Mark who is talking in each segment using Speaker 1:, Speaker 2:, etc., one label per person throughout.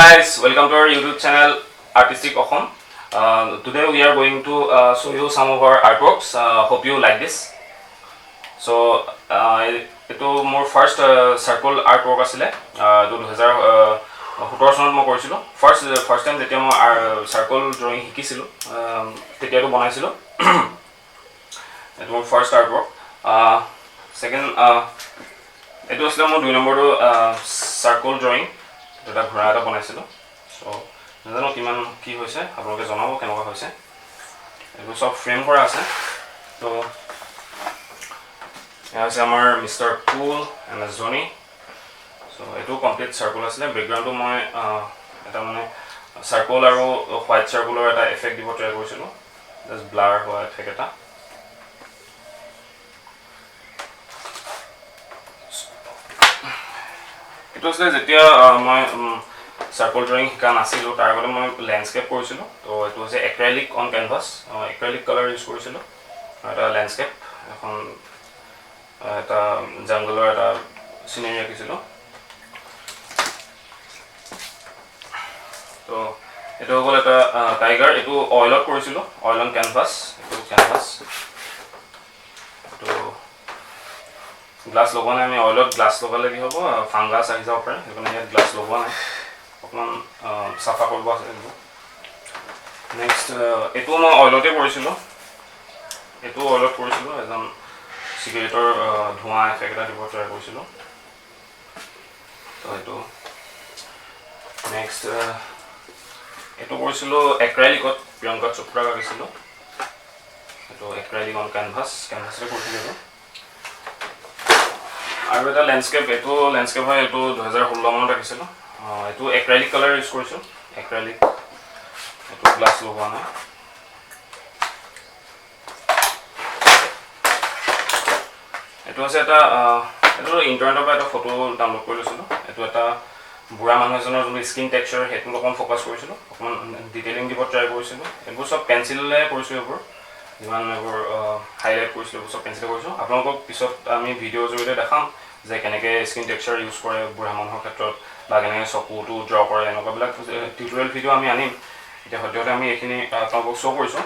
Speaker 1: guys, welcome to our YouTube channel Artistic Okhom. Today we are going to show you some of our artworks. Hope you like this. So, ito more first circle artwork asile. 2017 চনত মই কৰিছিলো first time যেতিয়া মই সাৰ্কল drawing শিকিছিলো তেতিয়াটো বনাইছিলো এটো মোৰ ফাৰ্স্ট আৰ্টৱৰ্ক সেকেন্ড এটো আছিল মোৰ 2 নম্বৰটো সাৰ্কল ড্ৰয়িং এটা ঘোঁৰা এটা বনাইছিলো সো নাজানো কিমান কি হৈছে আপোনালোকে জনাব কেনেকুৱা হৈছে এটো সব ফ্ৰেম কৰা আছে তো এয়া আছে আমাৰ mister cool and Johnny So, it will complete circle as well. Background to my circle or white circular effect. Just blur effect. It was like my circle drawing my landscape. So, it was acrylic on canvas. Acrylic color is landscape. Jungle or scenery. So, it was a tiger. It was oil on canvas. It was canvas. So, glass logo na oil glass logo lagi hobo. Fungus ahi jao pare. Glass logo na. Apnan safa korbo ase. Next, it was oil te korisilo. It was oil korisilo. Ejon cigarette dhua effect eta dibo try korisilo. So, it next. Ito কৰিছিলো acrylic Priyanka Chopra কৰিছিলো এটো acrylic on canvas ৰে কৰিছিলো আৰু এটা landscape হয় এটো 2016 মানত আকিছিলো এটো acrylic কালাৰ ইউজ কৰিছো acrylic এটো গ্লাস লগোৱা নাই এটো আছে এটা এটো ইন্টাৰনেটৰ পৰা এটা ফটো ডাউনলোড কৰি লৈছিলো এটো এটা বুঢ়া মানুহজনৰ যোন স্কিন টেক্সচাৰ হেতু অকন ফোকাস কৰিছিলো অকন ডিটেইলিং দিব ট্ৰাই কৰিছিলো এবোৰ সব পেন্সিলৰে কৰিছো এবোৰ যিমান এবোৰ হাইলাইট কৰিছিলো সব পেন্সিলে কৰিছো আপোনালোকক পিছত আমি ভিডিও জৰিয়তে দেখাম যে কেনেকৈ স্কিন টেক্সচাৰ ইউজ কৰে বুঢ়া মানুহৰ ক্ষেত্ৰত বা কেনেকৈ চকুটো ড্ৰ কৰে এনেকুৱাবিলাক টিউটোৰিয়েল ভিডিও আমি আনিম এতিয়া সদ্যহতে আমি এইখিনি আপোনালোকক শ্ব' কৰিছো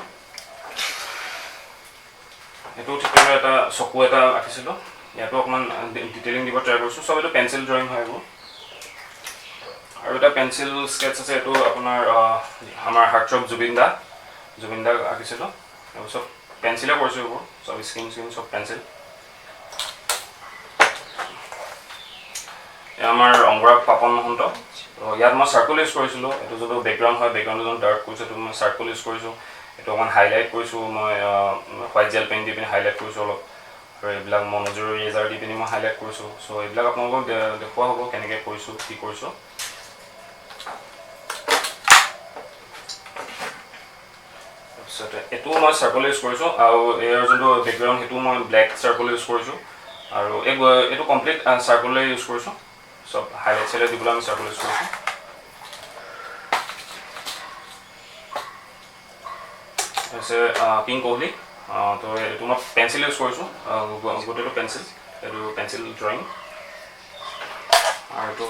Speaker 1: এটো ঠিক এটা চকু এটা আঁকিছিলো ইয়াতো অকমান ডিটেইলিং দিব ট্ৰাই কৰিছো সব এটো পেন্সিল ড্ৰয়িং হয় এবোৰ আৰু এটা পেন্সিল স্কেচ আছে এটো আপোনাৰ আমাৰ হাৰ্টছপ জুবিনদা আঁকিছিলো আৰু সব পেন্সিলে কৰিছো এবোৰ সব স্কিন সব পেন্সিল আমাৰ অংগৰাগ পাপন মহন্ত ইয়াত মই সাৰ্কল ইউজ কৰিছিলো এটো যটো ব্যাকগ্ৰাউণ্ড হয় ব্যাকগ্ৰাউণ্ড যটো ডাৰ্ক কৰিছো তো মই সাৰ্কল ইউজ কৰিছো এটো অকমান হাইলাইট কৰিছো মই হোৱাইট জেল পেন দি পিনে হাইলাইট কৰিছো অলপ আৰু এইবিলাক মনোজৰ ইৰেজাৰ দি পিনে মই হাইলাইট কৰিছো সো এইবিলাক আপোনালোকক দেখুৱা হ'ব কেনেকৈ কৰিছো কি কৰিছো এটো মই সাৰ্কল ইউজ কৰিছো আৰু এৰ যটো ব্যাকগ্ৰাউণ্ড হেতু মই ব্ল্যাক সাৰ্কল ইউজ কৰিছো আৰু এটো কমপ্লিট সাৰ্কল ইউজ কৰিছো সব হাইলাইট সেলে দিবলৈ আমি সাৰ্কল ইউজ কৰিছো আছে কিং কোহলি তো এটো মই পেন্সিল ইউজ কৰিছো গোটেটো পেন্সিল ড্ৰয়িং আৰু তো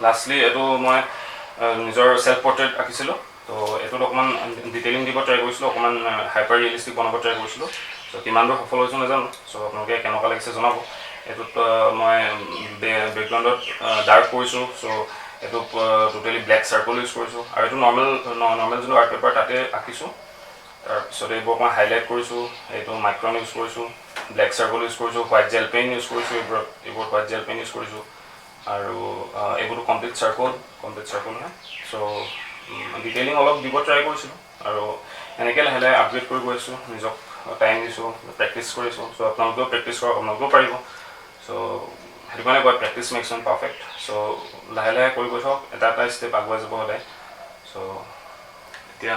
Speaker 1: লাষ্টলি এটো মই নিজৰ সেলফ পোৰ্ট্ৰেইট আঁকিছিলো তো এটো অকমান ডিটেইলিং দিব ট্ৰাই কৰিছিলো অকমান হাইপাৰ ৰিয়েলিস্টিক বনাব ট্ৰাই কৰিছিলো সো কিমান দূৰ সফল হৈছো নাজানো সো আপোনালোকে কেনেকুৱা লাগিছে জনাব এটোত মই ব্যাকগ্ৰাউণ্ডত ডাৰ্ক কৰিছো সো এটো টোটালি ব্ল্যাক সাৰ্কল ইউজ কৰিছো আৰু এটো নৰ্মেল যোন আৰ্ট পেপাৰ তাতে আঁকিছো তাৰ পিছত এইবোৰ মই হাইলাইট কৰিছো এটো মাইক্ৰন ইউজ কৰিছো ব্ল্যাক সাৰ্কল ইউজ কৰিছো হোৱাইট জেল পেন ইউজ কৰিছো এইবোৰ হোৱাইট জেল পেন ইউজ কৰিছো আৰু এইবোৰ কমপ্লিট সাৰ্কল হয় সো ডিটেইলিং অলপ দিব ট্ৰাই কৰিছিলো আৰু এনেকৈ লাহে লাহে আপগ্ৰেড কৰি গৈছো নিজক টাইম দিছো প্ৰেক্টিছ কৰিছো সো আপোনালোকেও প্ৰেক্টিছ কৰক আপোনালোকেও পাৰিব সো সেইটো কাৰণে কয় practice makes man perfect so লাহে লাহে কৰি গৈ থাকক এটা ষ্টেপ আগুৱাই যাব সদায় সো এতিয়া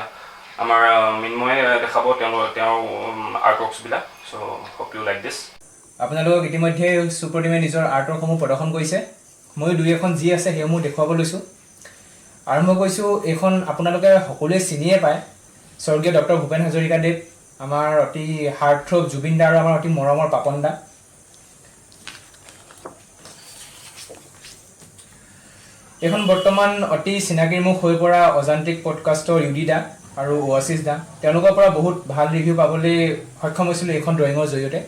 Speaker 1: আমাৰ মিনময়ে দেখাব তেওঁৰ আৰ্টৱৰ্কছবিলাক so hope you like this
Speaker 2: আপোনালোকক ইতিমধ্যে সুপ্ৰতিমে নিজৰ আৰ্টৱৰ্কসমূহ প্ৰদৰ্শন কৰিছে মই দুই এখন যি আছে সেইসমূহ দেখুৱাব লৈছোঁ আৰম্ভ কৰিছোঁ এইখন আপোনালোকে সকলোৱে চিনিয়ে পায় স্বৰ্গীয় ডক্টৰ ভূপেন হাজৰিকাদেৱ আমাৰ অতি হাৰ্টথ্ৰব জুবিনদা আৰু আমাৰ অতি মৰমৰ পাপনদা এইখন বৰ্তমান অতি চিনাকিৰ মুখ হৈ পৰা অজান্ত্ৰিক পডকাষ্টৰ ইউডি দা আৰু ওৱাচিছ দা তেওঁলোকৰ পৰা বহুত ভাল ৰিভিউ পাবলৈ সক্ষম হৈছিলোঁ এইখন ড্ৰয়িঙৰ জৰিয়তে।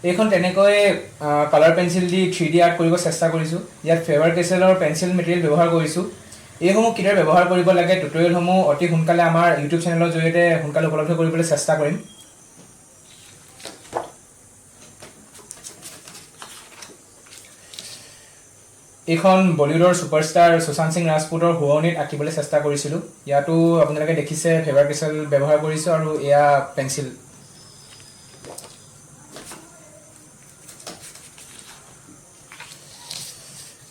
Speaker 2: এইখন তেনেকৈ কালাৰ পেঞ্চিল দি 3D আৰ্ট কৰিব চেষ্টা কৰিছোঁ। ইয়াত ফেবাৰ কেচেলৰ পেঞ্চিল মেটেৰিয়েল ব্যৱহাৰ কৰিছোঁ। এইসমূহ কিদৰে ব্যৱহাৰ কৰিব লাগে টিউটৰিয়েলসমূহ অতি সোনকালে আমাৰ ইউটিউব চেনেলৰ জৰিয়তে সোনকালে উপলব্ধ কৰিবলৈ চেষ্টা কৰিম। এইখন বলিউডৰ ছুপাৰষ্টাৰ সুশান্ত সিং ৰাজপুতৰ শুৱনিত আঁকিবলৈ চেষ্টা কৰিছিলোঁ। ইয়াতো আপোনালোকে দেখিছে ফেবাৰ কেচেল ব্যৱহাৰ কৰিছোঁ আৰু এয়া পেঞ্চিল।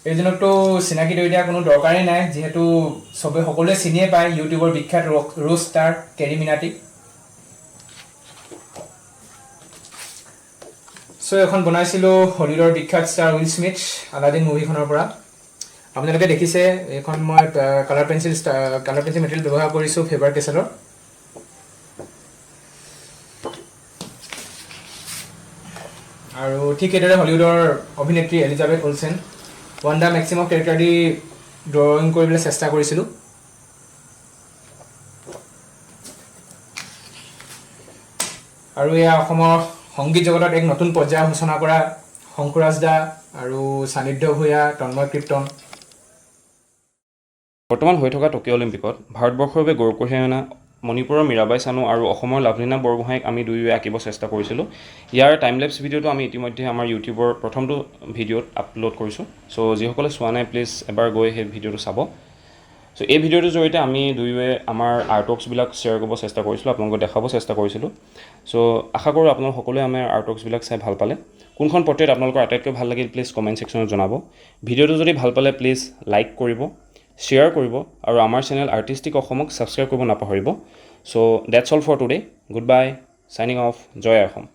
Speaker 2: এইজনকতো চিনাকি কৰি দিয়া কোনো দৰকাৰেই নাই, যিহেতু সকলোৱে চিনিয়ে পায় ইউটিউবৰ বিখ্যাত ৰ'জ ষ্টাৰ কেৰী মিনাটি। চ' এখন বনাইছিলোঁ হলিউডৰ বিখ্যাত ষ্টাৰ উইল স্মিথ আলাদিন মুভিখনৰ পৰা। আপোনালোকে দেখিছে এইখন মই কালাৰ পেঞ্চিল মেটেৰিয়েল ব্যৱহাৰ কৰিছোঁ ফেবাৰ কেচেলৰ। আৰু ঠিক সেইদৰে হলিউডৰ অভিনেত্ৰী এলিজাবেথ ওলছেন ৱাণ্ডা মেক্সিমক কেৰেক্টাৰ দি ড্ৰয়িং কৰিবলৈ চেষ্টা কৰিছিলোঁ। আৰু এয়া অসমৰ সংগীত জগতত এক নতুন পৰ্যায়ৰ সূচনা কৰা শংকুৰাজ দা আৰু সান্নিধ্য ভূঞা, তন্ময় কীৰ্তন।
Speaker 1: বৰ্তমান হৈ থকা টকিঅ' অলিম্পিকত ভাৰতবৰ্ষৰ বাবে গৌৰৱ কঢ়িয়াই অনা মণিপুৰৰ মীৰাবাই চানু আৰু অসমৰ লাভলীনা বৰগোহাঁইক আমি দুয়োৱে আঁকিব চেষ্টা কৰিছিলোঁ। ইয়াৰ টাইমলেপছ ভিডিঅ'টো আমি ইতিমধ্যে আমাৰ ইউটিউবৰ প্ৰথমটো ভিডিঅ'ত আপলোড কৰিছোঁ। চ' যিসকলে চোৱা নাই প্লিজ এবাৰ গৈ সেই ভিডিঅ'টো চাব। চ' এই ভিডিঅ'টোৰ জৰিয়তে আমি দুয়োৱে আমাৰ আৰ্টৱৰ্কছবিলাক শ্বেয়াৰ কৰিব চেষ্টা কৰিছিলোঁ, আপোনালোকক দেখাব চেষ্টা কৰিছিলোঁ। চ' আশা কৰোঁ আপোনালোক সকলোৱে আমাৰ আৰ্টৱৰ্কছবিলাক চাই ভাল পালে। কোনখন পৰ্ট্ৰেইট আপোনালোকৰ আটাইতকৈ ভাল লাগিল প্লিজ কমেণ্ট ছেকশ্যনত জনাব। ভিডিঅ'টো যদি ভাল পালে প্লিজ লাইক কৰিব, শ্বেয়াৰ কৰিব আৰু আমাৰ চেনেল আৰ্টিষ্টিক অসমক ছাবস্ক্ৰাইব কৰিব নাপাহৰিব। So' that's all for today. Goodbye, signing off, জয় অসম।